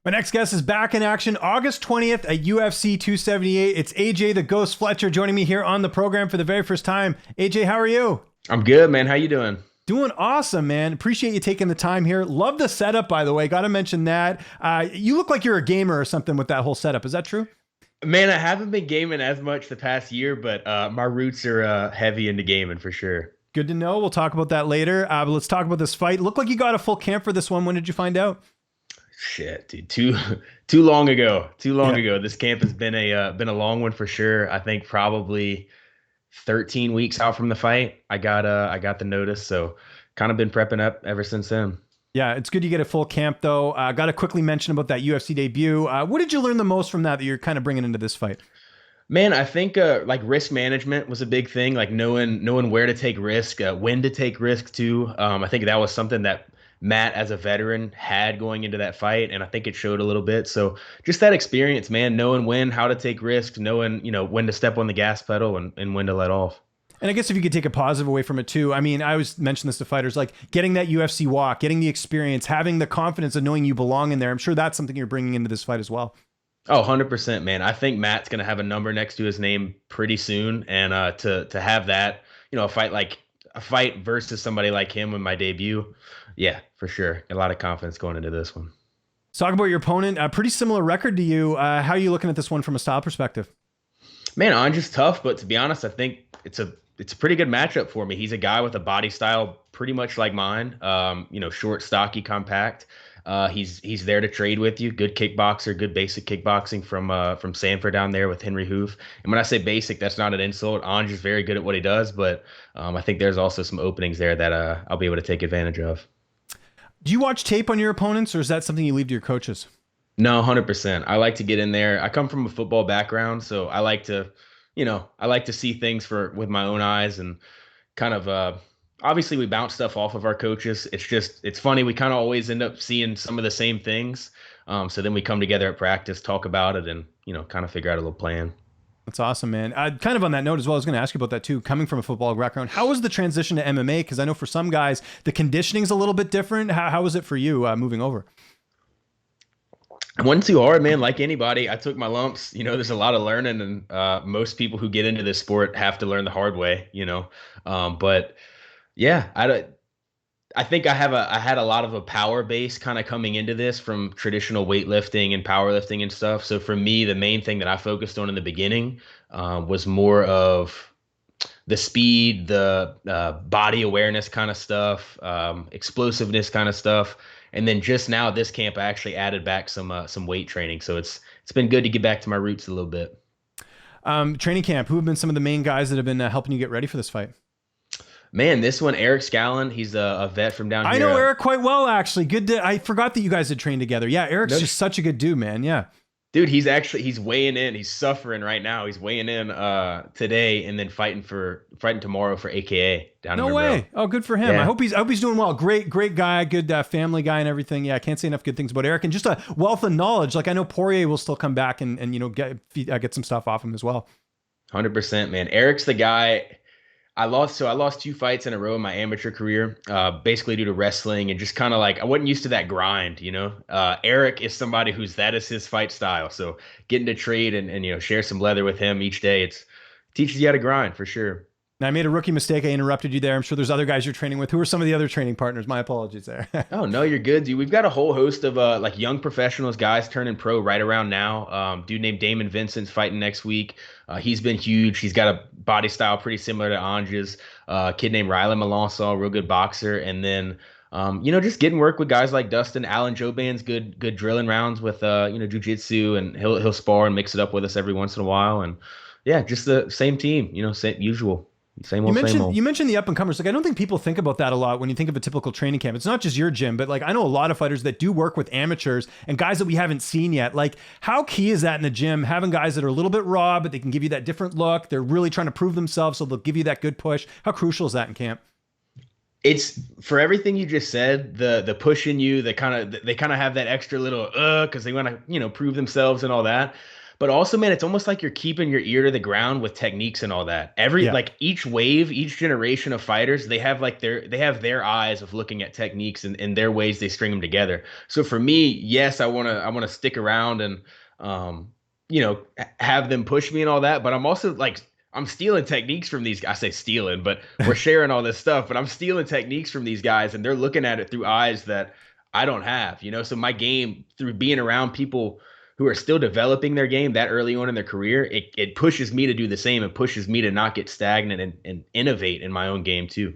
My next guest is back in action August 20th at UFC 278. It's AJ the Ghost Fletcher joining me here on the program for the very first time. AJ, how are you? I'm good, man. How you doing? Doing awesome, man. Appreciate you taking the time here. Love the setup, by the way. Got to mention that. You look like you're a gamer or something with that whole setup. Is that true? Man, I haven't been gaming as much the past year, but my roots are heavy into gaming for sure. Good to know. We'll talk about that later. But let's talk about this fight. Looked like you got a full camp for this one. When did you find out? Shit, dude, too long ago. Too long Yeah. ago. This camp has been a long one for sure. I think probably 13 weeks out from the fight. I got the notice, so kind of been prepping up ever since then. Yeah, it's good you get a full camp, though. Got to quickly mention about that UFC debut. What did you learn the most from that you're kind of bringing into this fight? Man, I think like risk management was a big thing, like knowing where to take risk, when to take risk too. I think that was something that Matt, as a veteran, had going into that fight, and I think it showed a little bit. So just that experience, man, knowing when, how to take risks, knowing when to step on the gas pedal and when to let off. And I guess if you could take a positive away from it too, I mean, I always mention this to fighters, like getting that UFC walk, getting the experience, having the confidence of knowing you belong in there. I'm sure that's something you're bringing into this fight as well. Oh, 100%, man. I think Matt's gonna have a number next to his name pretty soon, and to have that, a fight versus somebody like him in my debut, yeah, for sure. A lot of confidence going into this one. Let's talk about your opponent. A pretty similar record to you. How are you looking at this one from a style perspective? Man, Ange's tough, but to be honest, I think it's a pretty good matchup for me. He's a guy with a body style pretty much like mine. Short, stocky, compact. He's there to trade with you. Good kickboxer, good basic kickboxing from Sanford down there with Henry Hoof. And when I say basic, that's not an insult. Ange is very good at what he does, but I think there's also some openings there that I'll be able to take advantage of. Do you watch tape on your opponents, or is that something you leave to your coaches? No, 100%. I like to get in there. I come from a football background, so I like to see things for with my own eyes and kind of obviously we bounce stuff off of our coaches. It's funny, we kind of always end up seeing some of the same things. So then we come together at practice, talk about it, and kind of figure out a little plan. That's awesome, man. Kind of on that note as well, I was going to ask you about that too. Coming from a football background, how was the transition to MMA? Because I know for some guys, the conditioning's a little bit different. How was it for you moving over? It wasn't too hard, man. Like anybody, I took my lumps. There's a lot of learning, and most people who get into this sport have to learn the hard way. But yeah, I think I had a lot of a power base kind of coming into this from traditional weightlifting and powerlifting and stuff. So for me, the main thing that I focused on in the beginning was more of the speed, the body awareness kind of stuff, explosiveness kind of stuff. And then just now, this camp, I actually added back some weight training. So it's been good to get back to my roots a little bit. Training camp, who have been some of the main guys that have been helping you get ready for this fight? Man, this one, Eric Scallon, he's a vet from down I here. know Eric quite well, actually. I forgot that you guys had trained together. Yeah, Eric's No, just such a good dude, man. Yeah. dude, he's weighing in. He's suffering right now. He's weighing in today and then fighting tomorrow for AKA down in No Monroe. way. Oh, good for him. Yeah, I hope he's doing well. Great guy, good family guy and everything. Yeah, I can't say enough good things about Eric, and just a wealth of knowledge. Like I know Poirier will still come back and get some stuff off him as well. 100%, man. Eric's the guy. I lost two fights in a row in my amateur career, basically due to wrestling and just kind of like I wasn't used to that grind. Eric is somebody that is his fight style. So getting to trade and share some leather with him each day, it teaches you how to grind for sure. Now, I made a rookie mistake. I interrupted you there. I'm sure there's other guys you're training with. Who are some of the other training partners? My apologies there. Oh no, you're good, dude. We've got a whole host of like young professionals, guys turning pro right around now. Dude named Damon Vincent's fighting next week. He's been huge. He's got a body style pretty similar to Ange's. Kid named Riley Melanson, real good boxer. And then just getting work with guys like Dustin. Alan Joban's good drilling rounds with jujitsu, and he'll spar and mix it up with us every once in a while. And yeah, just the same team, same usual. Same old, same old. You mentioned the up and comers. Like I don't think people think about that a lot when you think of a typical training camp. It's not just your gym, but like I know a lot of fighters that do work with amateurs and guys that we haven't seen yet. Like how key is that in the gym? Having guys that are a little bit raw, but they can give you that different look. They're really trying to prove themselves, so they'll give you that good push. How crucial is that in camp? It's for everything you just said, the pushing you, they kind of have that extra little because they want to prove themselves and all that. but also, man, it's almost like you're keeping your ear to the ground with techniques and all that. Every Yeah. like each wave, each generation of fighters, they have their eyes of looking at techniques and their ways they string them together. So for me, yes, I wanna stick around and um, have them push me and all that, but I'm also like I'm stealing techniques from these guys. I say stealing, but we're sharing all this stuff, but I'm stealing techniques from these guys and they're looking at it through eyes that I don't have, So my game through being around people who are still developing their game that early on in their career, it pushes me to do the same and pushes me to not get stagnant and innovate in my own game too.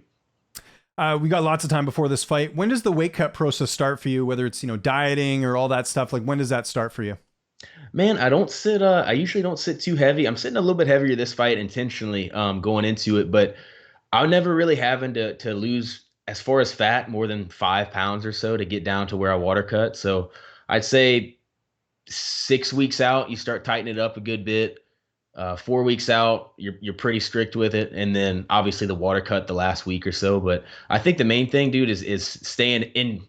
We got lots of time before this fight. When does the weight cut process start for you? Whether it's, dieting or all that stuff, like when does that start for you? Man, I usually don't sit too heavy. I'm sitting a little bit heavier this fight intentionally, going into it, but I'm never really having to lose as far as fat more than 5 pounds or so to get down to where I water cut. So I'd say 6 weeks out, you start tightening it up a good bit. 4 weeks out, you're pretty strict with it, and then obviously the water cut the last week or so. But I think the main thing, dude, is staying in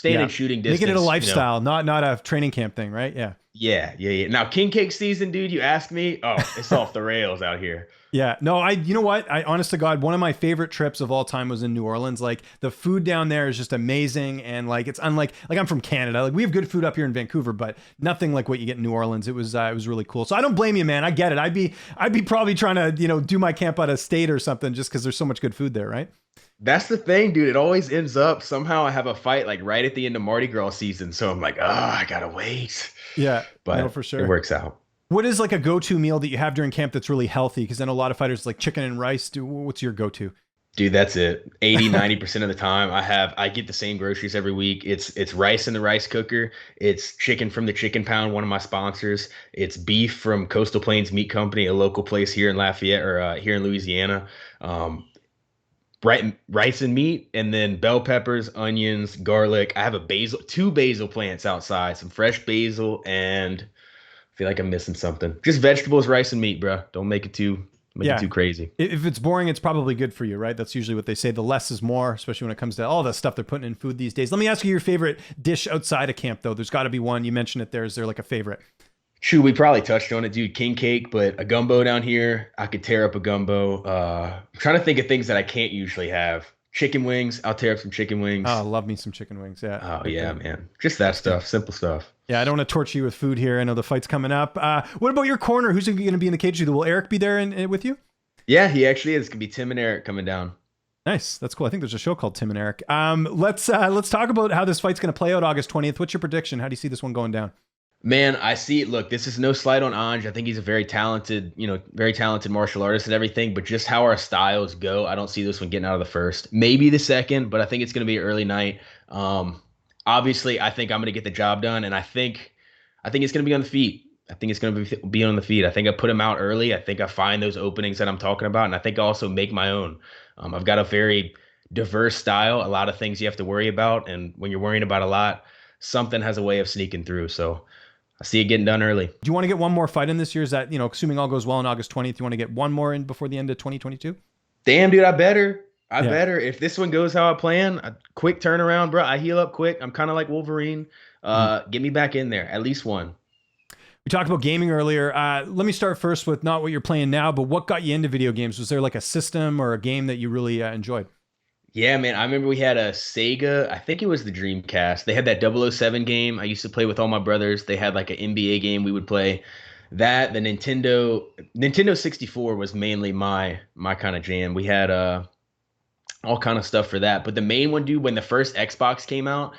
Yeah. shooting Making it a distance. lifestyle, not a training camp thing, right? Yeah. Yeah. Now king cake season, dude. You ask me, oh, it's off the rails out here. Yeah. No, you know what? Honest to God, one of my favorite trips of all time was in New Orleans. Like the food down there is just amazing. And like, it's unlike, like I'm from Canada. Like we have good food up here in Vancouver, but nothing like what you get in New Orleans. It was really cool. So I don't blame you, man. I get it. I'd be probably trying to, do my camp out of state or something just because there's so much good food there. Right. That's the thing, dude. It always ends up somehow I have a fight like right at the end of Mardi Gras season. So I'm like, oh, I gotta wait. Yeah. But no, for sure. it works out. What is like a go-to meal that you have during camp that's really healthy? Because I know a lot of fighters like chicken and rice. What's your go-to? Dude, that's it. 80, 90% of the time I get the same groceries every week. It's rice in the rice cooker. It's chicken from the Chicken Pound, one of my sponsors. It's beef from Coastal Plains Meat Company, a local place here in Lafayette or here in Louisiana. Rice and meat, and then bell peppers, onions, garlic. I have two basil plants outside, some fresh basil, and I feel like I'm missing something. Just vegetables, rice, and meat, bro. Don't make it too crazy. If it's boring, it's probably good for you, right? That's usually what they say. The less is more, especially when it comes to all the stuff they're putting in food these days. Let me ask you your favorite dish outside of camp, though. There's got to be one. You mentioned it there. Is there like a favorite? Shoot, we probably touched on it, dude. King cake, but a gumbo down here, I could tear up a gumbo. I'm trying to think of things that I can't usually have. Chicken wings, I'll tear up some chicken wings. Oh, love me some chicken wings. Yeah. Oh yeah, man. Just that stuff, simple stuff. Yeah, I don't want to torture you with food here. I know the fight's coming up. What about your corner? Who's going to be in the cage with you? Will Eric be there with you? Yeah, he actually is. It's gonna be Tim and Eric coming down. Nice. That's cool. I think there's a show called Tim and Eric. Let's talk about how this fight's going to play out August 20th. What's your prediction? How do you see this one going down? Man, I see it. Look, this is no slight on Ange. I think he's a very talented, very talented martial artist and everything, but just how our styles go, I don't see this one getting out of the first. Maybe the second, but I think it's going to be an early night. Obviously, I think I'm going to get the job done, and I think it's going to be on the feet. I think it's going to be on the feet. I think I put him out early. I think I find those openings that I'm talking about, and I think I also make my own. I've got a very diverse style, a lot of things you have to worry about, and when you're worrying about a lot, something has a way of sneaking through. So I see it getting done early. Do you want to get one more fight in this year? Is that, assuming all goes well on August 20th, you want to get one more in before the end of 2022? Damn, dude, I better. If this one goes how I plan, a quick turnaround, bro. I heal up quick. I'm kind of like Wolverine. Get me back in there. At least one. We talked about gaming earlier. Let me start first with not what you're playing now, but what got you into video games? Was there like a system or a game that you really enjoyed? Yeah, man. I remember we had a Sega. I think it was the Dreamcast. They had that 007 game I used to play with all my brothers. They had like an NBA game we would play. That the Nintendo 64 was mainly my kind of jam. We had all kind of stuff for that. But the main one, dude, when the first Xbox came out,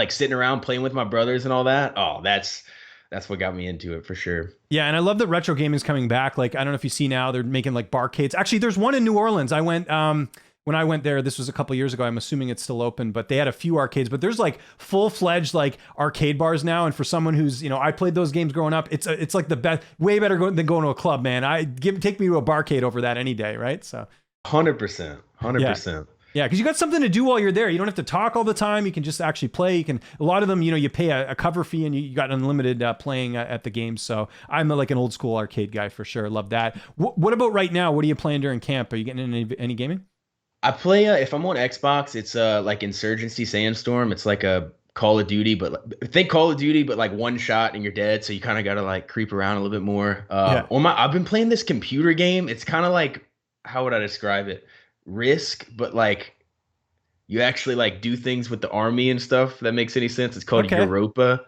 sitting around playing with my brothers and all that. Oh, that's what got me into it for sure. Yeah, and I love that retro gaming is coming back. Like, I don't know if you see now, they're making like barcades. Actually, there's one in New Orleans. When I went there, this was a couple years ago. I'm assuming it's still open, but they had a few arcades. But there's like full-fledged like arcade bars now. And for someone who's, I played those games growing up, it's like the best, way better than going to a club, man. Take me to a barcade over that any day, right? So 100%. Yeah, because you got something to do while you're there. You don't have to talk all the time. You can just actually play. A lot of them, you pay a cover fee and you got unlimited playing at the games. So I'm like an old school arcade guy for sure. Love that. What about right now? What are you playing during camp? Are you getting into any gaming? I play if I'm on Xbox, it's like Insurgency Sandstorm. It's like a Call of Duty, but think Call of Duty, but like one shot and you're dead. So you kind of got to like creep around a little bit more. Yeah. I've been playing this computer game. It's kind of like, how would I describe it? Risk, but like you actually like do things with the army and stuff. If that makes any sense. It's called Okay. Europa,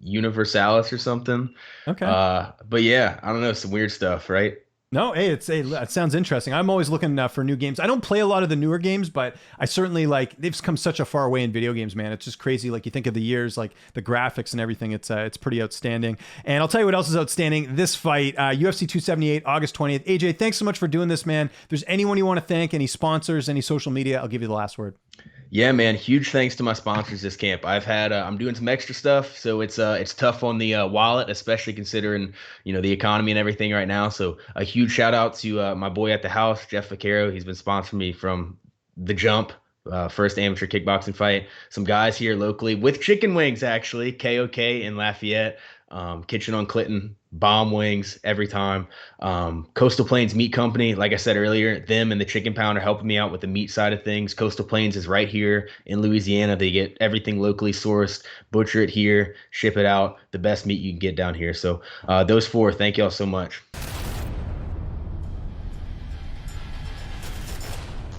Universalis or something. Okay. But yeah, I don't know, some weird stuff, right? No, hey, it sounds interesting. I'm always looking for new games. I don't play a lot of the newer games, but I certainly like they've come such a far way in video games, man. It's just crazy. Like you think of the years, like the graphics and everything. It's pretty outstanding. And I'll tell you what else is outstanding. This fight, UFC 278, August 20th. AJ, thanks so much for doing this, man. If there's anyone you want to thank, any sponsors, any social media, I'll give you the last word. Yeah, man. Huge thanks to my sponsors this camp. I'm doing some extra stuff, so it's tough on the wallet, especially considering the economy and everything right now. So a huge shout out to my boy at the house, Jeff Vaquero. He's been sponsoring me from the jump. First amateur kickboxing fight. Some guys here locally with chicken wings, actually. KOK in Lafayette. Kitchen on Clinton, bomb wings every time. Coastal Plains Meat Company, like I said earlier, them and the Chicken Pound are helping me out with the meat side of things. Coastal Plains is right here in Louisiana. They get everything locally sourced, butcher it here, ship it out, the best meat you can get down here. So those four, thank y'all so much.